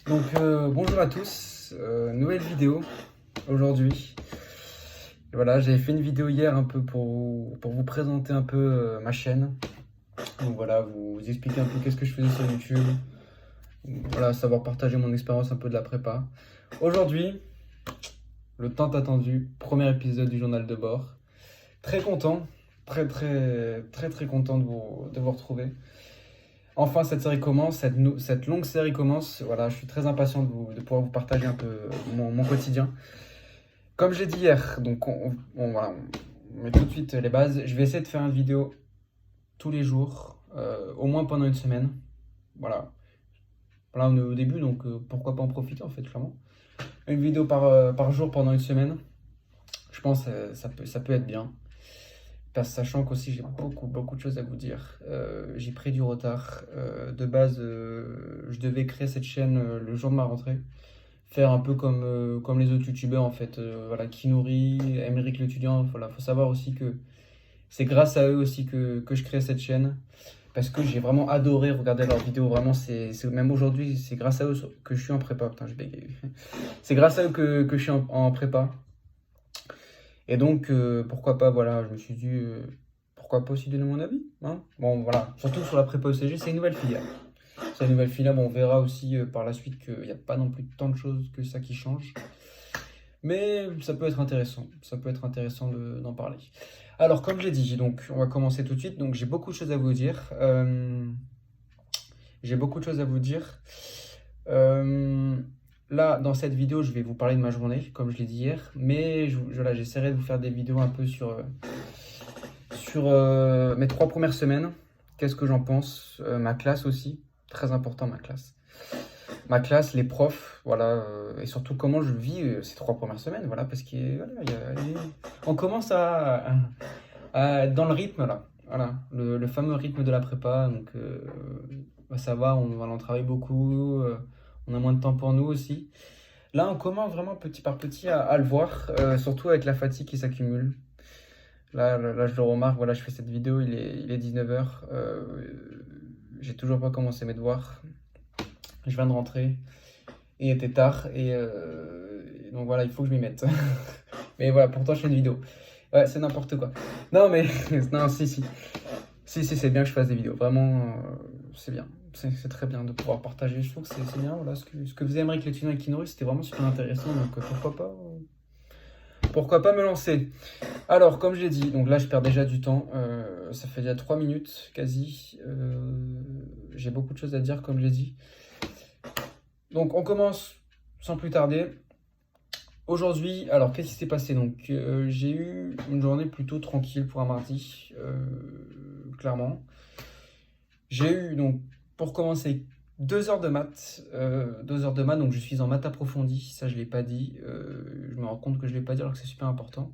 Bonjour à tous, nouvelle vidéo aujourd'hui. Et voilà, j'avais fait une vidéo hier un peu pour vous présenter un peu ma chaîne. Donc voilà, vous expliquer un peu qu'est-ce que je faisais sur YouTube. Voilà, savoir partager mon expérience un peu de la prépa. Aujourd'hui, le tant attendu, premier épisode du journal de bord. Très content, très content de vous retrouver. Enfin, cette série commence, cette longue série commence. Voilà, je suis très impatient de pouvoir vous partager un peu mon quotidien. Comme j'ai dit hier, donc voilà, on met tout de suite les bases. Je vais essayer de faire une vidéo tous les jours, au moins pendant une semaine. Voilà. Là, on est au début, donc pourquoi pas en profiter en fait, clairement. Une vidéo par jour pendant une semaine. Je pense que ça peut être bien. Sachant qu'aussi j'ai beaucoup de choses à vous dire. J'ai pris du retard. De base, je devais créer cette chaîne le jour de ma rentrée. Faire un peu comme les autres youtubeurs en fait. Voilà, Kinori, Emeric l'étudiant. Voilà, faut savoir aussi que c'est grâce à eux aussi que je crée cette chaîne. Parce que j'ai vraiment adoré regarder leurs vidéos. Vraiment, même aujourd'hui, c'est grâce à eux que je suis en prépa. Putain, je bégaye. C'est grâce à eux que je suis en prépa. Et donc, pourquoi pas, voilà, je me suis dit, pourquoi pas aussi donner mon avis, hein. Bon, voilà, surtout sur la prépa ECG, c'est une nouvelle filière. C'est une nouvelle filière, bon, on verra aussi par la suite qu'il n'y a pas non plus tant de choses que ça qui changent. Mais ça peut être intéressant, d'en parler. Alors, comme je l'ai dit, donc, on va commencer tout de suite. Donc, j'ai beaucoup de choses à vous dire. Là, dans cette vidéo, je vais vous parler de ma journée, comme je l'ai dit hier. Mais voilà, j'essaierai de vous faire des vidéos un peu sur mes 3 premières semaines. Qu'est-ce que j'en pense? Ma classe aussi, très important ma classe. Ma classe, les profs, voilà, et surtout comment je vis ces 3 premières semaines, voilà, parce qu'on commence à être dans le rythme là, voilà, le fameux rythme de la prépa. Donc, ça va, on travaille beaucoup, on a moins de temps pour nous aussi. Là, on commence vraiment petit par petit à le voir, surtout avec la fatigue qui s'accumule. Là, je le remarque, voilà, je fais cette vidéo, il est 19h. J'ai toujours pas commencé mes devoirs. Je viens de rentrer et il était tard. Et donc voilà, il faut que je m'y mette. Mais voilà, pourtant, je fais une vidéo. Ouais, c'est n'importe quoi. Non, mais non, si, c'est bien que je fasse des vidéos. Vraiment, c'est bien. C'est très bien de pouvoir partager. Je trouve que c'est bien. Voilà, ce que vous aimeriez que les tunnels Kinori, c'était vraiment super intéressant. Donc, pourquoi pas me lancer. Alors, comme je l'ai dit, donc là, je perds déjà du temps. Ça fait déjà 3 minutes quasi. J'ai beaucoup de choses à dire, comme je l'ai dit. Donc, on commence sans plus tarder. Aujourd'hui, alors, qu'est-ce qui s'est passé? Donc, j'ai eu une journée plutôt tranquille pour un mardi, clairement. J'ai eu, donc, pour commencer, 2 heures de maths. 2 heures de maths, donc je suis en maths approfondie. Ça, je ne l'ai pas dit. Je me rends compte que je ne l'ai pas dit alors que c'est super important.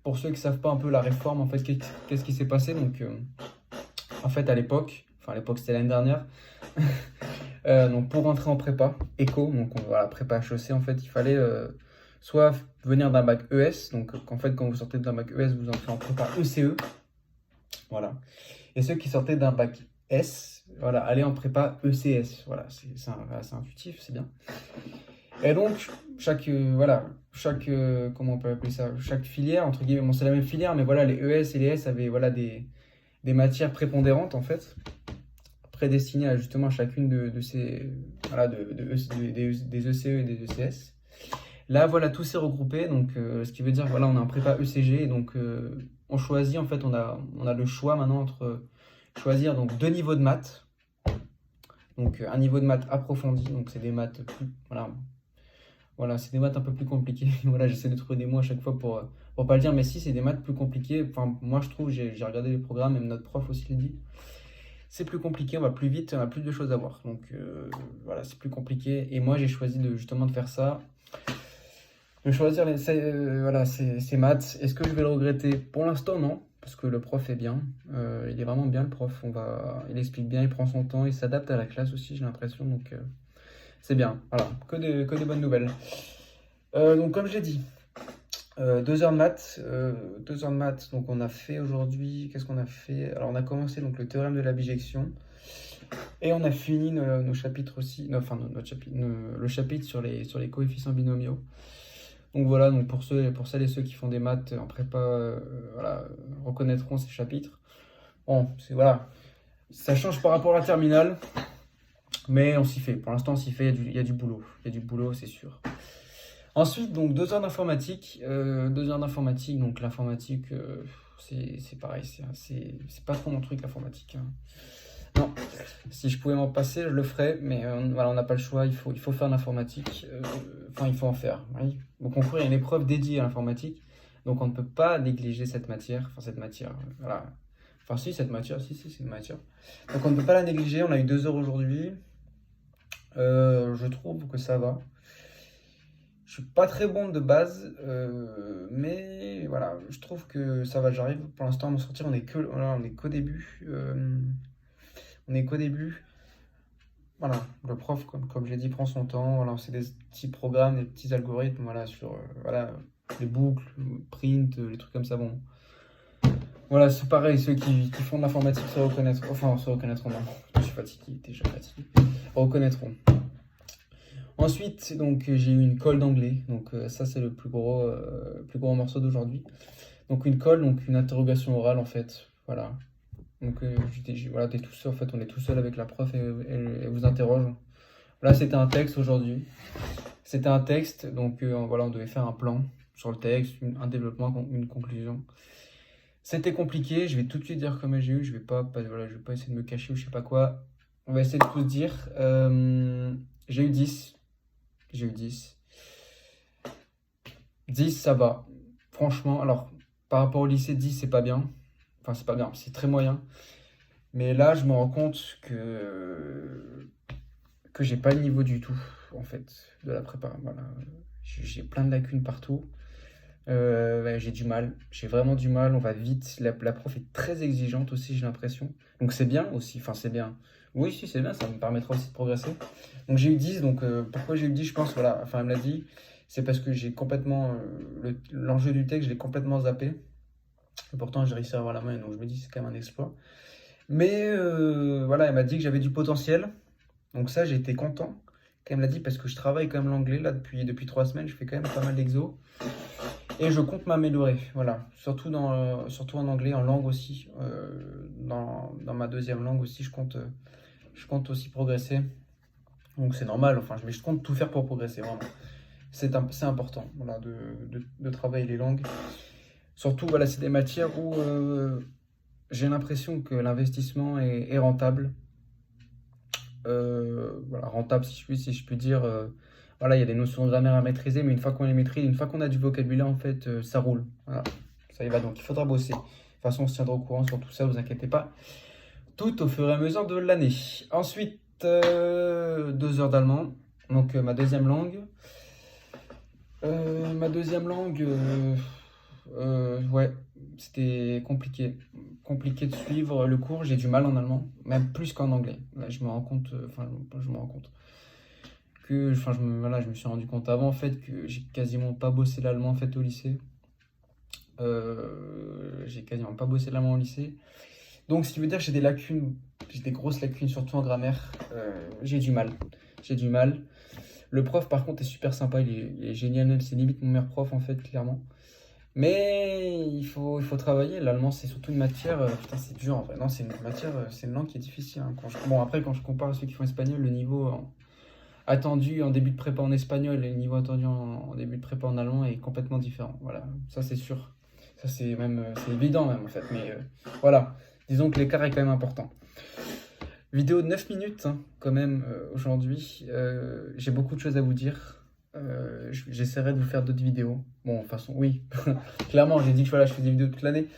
Pour ceux qui ne savent pas un peu la réforme, en fait, qu'est-ce qui s'est passé? Donc, en fait, à l'époque c'était l'année dernière, donc pour rentrer en prépa, éco, donc voilà, prépa HEC, en fait, il fallait soit venir d'un bac ES, donc en fait, quand vous sortez d'un bac ES, vous entrez en prépa ECE, voilà. Et ceux qui sortaient d'un bac S, voilà, aller en prépa ECS, voilà, c'est intuitif, c'est bien. Et donc, comment on peut appeler ça, chaque filière, entre guillemets, bon, c'est la même filière, mais voilà, les ES et les S avaient voilà, des matières prépondérantes, en fait, prédestinées à justement chacune de ces, voilà, des ECE et des ECS. Là, voilà, tout s'est regroupé, donc ce qui veut dire, voilà, on a un prépa ECG, et donc on choisit, en fait, on a le choix maintenant entre choisir donc 2 niveaux de maths. Donc un niveau de maths approfondi, donc c'est des maths plus, voilà, c'est des maths un peu plus compliquées. Voilà, j'essaie de trouver des mots à chaque fois pour pas le dire, mais si, c'est des maths plus compliquées. Enfin, moi, je trouve, j'ai regardé les programmes, même notre prof aussi l'a dit. C'est plus compliqué, on va plus vite, on a plus de choses à voir. Donc, voilà, c'est plus compliqué. Et moi, j'ai choisi justement de faire ça. De choisir ces maths. Est-ce que je vais le regretter? Pour l'instant, non. Parce que le prof est bien. Il est vraiment bien, le prof. Il explique bien, il prend son temps, il s'adapte à la classe aussi, j'ai l'impression. Donc, c'est bien, voilà, que des bonnes nouvelles. Donc comme j'ai dit, 2 heures de maths, donc on a fait aujourd'hui, qu'est-ce qu'on a fait? Alors on a commencé donc le théorème de la bijection. Et on a fini nos chapitres aussi, le chapitre sur les coefficients binomiaux. Donc voilà, donc pour celles et ceux qui font des maths en prépa, voilà, reconnaîtront ces chapitres. Bon, voilà, ça change par rapport à la terminale, mais on s'y fait. Pour l'instant, on s'y fait, il y a du boulot. Il y a du boulot, c'est sûr. Ensuite, donc 2 heures d'informatique. 2 heures d'informatique, donc l'informatique, c'est pareil, c'est pas trop mon truc, l'informatique, hein. Non, si je pouvais m'en passer, je le ferais, mais voilà, on n'a pas le choix, il faut faire l'informatique, enfin, il faut en faire. Oui. Au concours, il y a une épreuve dédiée à l'informatique, donc on ne peut pas négliger cette matière, voilà. Enfin, si, cette matière, si, c'est une matière. Donc on ne peut pas la négliger, on a eu 2 heures aujourd'hui. Je trouve que ça va. Je suis pas très bon de base, mais voilà, je trouve que ça va, j'arrive pour l'instant à m'en sortir, on est qu'au début. On est qu'au début. Voilà, le prof, comme je l'ai dit, prend son temps. Voilà, c'est des petits programmes, des petits algorithmes, voilà, sur voilà, les boucles, print, les trucs comme ça. Bon, voilà, c'est pareil, ceux qui font de l'informatique se reconnaîtront. Enfin, se reconnaîtront, non. Je suis fatigué, déjà fatigué. Reconnaîtront. Ensuite, donc, j'ai eu une colle d'anglais. Donc, ça, c'est le plus gros morceau d'aujourd'hui. Donc, une colle, donc une interrogation orale, en fait. Voilà. Donc, voilà, t'es tout seul, en fait, on est tout seul avec la prof et elle vous interroge. Là, c'était un texte aujourd'hui. C'était un texte, donc voilà, on devait faire un plan sur le texte, un développement, une conclusion. C'était compliqué, je vais tout de suite dire comment j'ai eu, je vais pas essayer de me cacher ou je sais pas quoi. On va essayer de tout dire. J'ai eu 10. J'ai eu 10. 10, ça va. Franchement, alors, par rapport au lycée, 10, c'est pas bien. Enfin, c'est pas bien, c'est très moyen. Mais là, je me rends compte que j'ai pas le niveau du tout, en fait, de la prépa. Voilà. J'ai plein de lacunes partout. Ouais, j'ai du mal. J'ai vraiment du mal. On va vite. La prof est très exigeante aussi, j'ai l'impression. Donc c'est bien aussi. Enfin, c'est bien. Oui, si, c'est bien. Ça me permettra aussi de progresser. Donc j'ai eu 10. Donc pourquoi j'ai eu 10, je pense, voilà. Enfin, elle me l'a dit. C'est parce que j'ai complètement. L'enjeu du texte, je l'ai complètement zappé. Et pourtant, j'ai réussi à avoir la main. Donc je me dis, c'est quand même un exploit. Mais voilà, elle m'a dit que j'avais du potentiel. Donc ça, j'ai été content qu'elle me l'a dit parce que je travaille quand même l'anglais là depuis 3 semaines. Je fais quand même pas mal d'exos. Et je compte m'améliorer, voilà. Surtout en anglais, en langue aussi. Dans ma deuxième langue aussi, je compte aussi progresser. Donc c'est normal, enfin, mais je compte tout faire pour progresser, vraiment. C'est important, voilà, de travailler les langues. Surtout, voilà, c'est des matières où j'ai l'impression que l'investissement est rentable. Voilà, rentable si je puis dire. Voilà, il y a des notions de grammaire à maîtriser, mais une fois qu'on les maîtrise, une fois qu'on a du vocabulaire, en fait, ça roule. Voilà, ça y va, donc il faudra bosser. De toute façon, on se tiendra au courant sur tout ça, vous inquiétez pas. Tout au fur et à mesure de l'année. Ensuite, 2 heures d'allemand, donc ma deuxième langue. Ouais, c'était compliqué. Compliqué de suivre le cours, j'ai du mal en allemand, même plus qu'en anglais. Là, je me rends compte, je me rends compte enfin, je me suis rendu compte avant, en fait, que j'ai quasiment pas bossé l'allemand, en fait, au lycée. J'ai quasiment pas bossé l'allemand au lycée. Donc, ce qui veut dire que j'ai des lacunes, j'ai des grosses lacunes, surtout en grammaire. J'ai du mal. J'ai du mal. Le prof, par contre, est super sympa, il est génial, même, c'est limite mon meilleur prof, en fait, clairement. Mais il faut travailler. L'allemand, c'est surtout une matière. Putain, c'est dur en vrai. Non, c'est une matière, c'est une langue qui est difficile, hein. Bon, après, quand je compare à ceux qui font espagnol, le niveau attendu en début de prépa en espagnol et le niveau attendu en début de prépa en allemand est complètement différent. Voilà, ça c'est sûr. Ça c'est même, c'est évident même en fait. Mais voilà, disons que l'écart est quand même important. Vidéo de 9 minutes, hein, quand même, aujourd'hui. J'ai beaucoup de choses à vous dire. J'essaierai de vous faire d'autres vidéos. Bon, de toute façon, oui. Clairement, j'ai dit que voilà, je fais des vidéos toute l'année.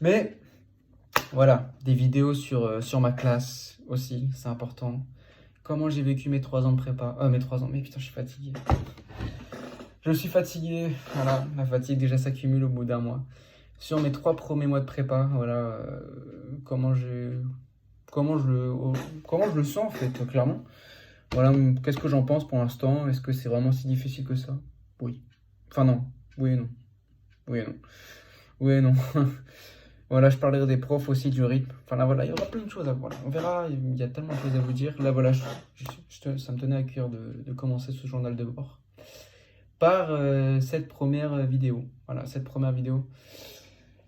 Mais voilà, des vidéos sur ma classe aussi, c'est important. Comment j'ai vécu mes 3 ans de prépa. Mes 3 ans, mais putain, je suis fatigué. Je suis fatigué. Voilà, la fatigue déjà s'accumule au bout d'un mois. Sur mes 3 premiers mois de prépa, voilà, comment je le sens en fait, clairement. Voilà, qu'est-ce que j'en pense pour l'instant? Est-ce que c'est vraiment si difficile que ça? Oui. Enfin non. Oui et non. Oui et non. Oui et non. Voilà, je parlerai des profs aussi, du rythme. Enfin là, voilà, il y aura plein de choses à voir. On verra, il y a tellement de choses à vous dire. Là, voilà, ça me tenait à cœur de commencer ce journal de bord par cette première vidéo. Voilà, cette première vidéo.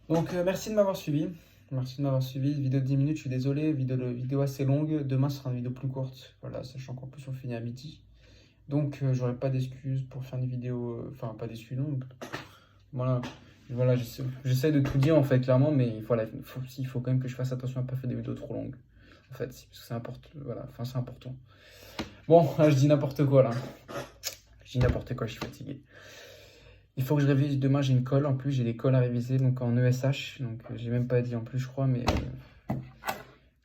Donc, merci de m'avoir suivi. Merci de m'avoir suivi. Vidéo de 10 minutes, je suis désolé. Vidéo assez longue. Demain, ce sera une vidéo plus courte. Voilà, sachant qu'en plus, on finit à midi. Donc, j'aurai pas d'excuses pour faire une vidéo. Enfin, pas d'excuses, non. Voilà. Voilà, j'essaie de tout dire en fait clairement, mais voilà, il faut quand même que je fasse attention à ne pas faire des vidéos trop longues. En fait, parce que c'est important. Voilà, enfin c'est important. Bon, là je dis n'importe quoi là. Je dis n'importe quoi, je suis fatigué. Il faut que je révise. Demain j'ai une colle, en plus j'ai des colles à réviser, donc en ESH. Donc j'ai même pas dit en plus je crois, mais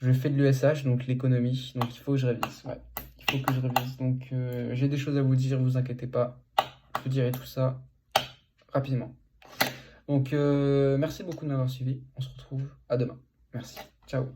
je fais de l'ESH, donc l'économie. Donc il faut que je révise. Ouais, il faut que je révise. Donc j'ai des choses à vous dire, vous inquiétez pas. Je vous dirai tout ça rapidement. Donc, merci beaucoup de m'avoir suivi. On se retrouve à demain. Merci. Ciao.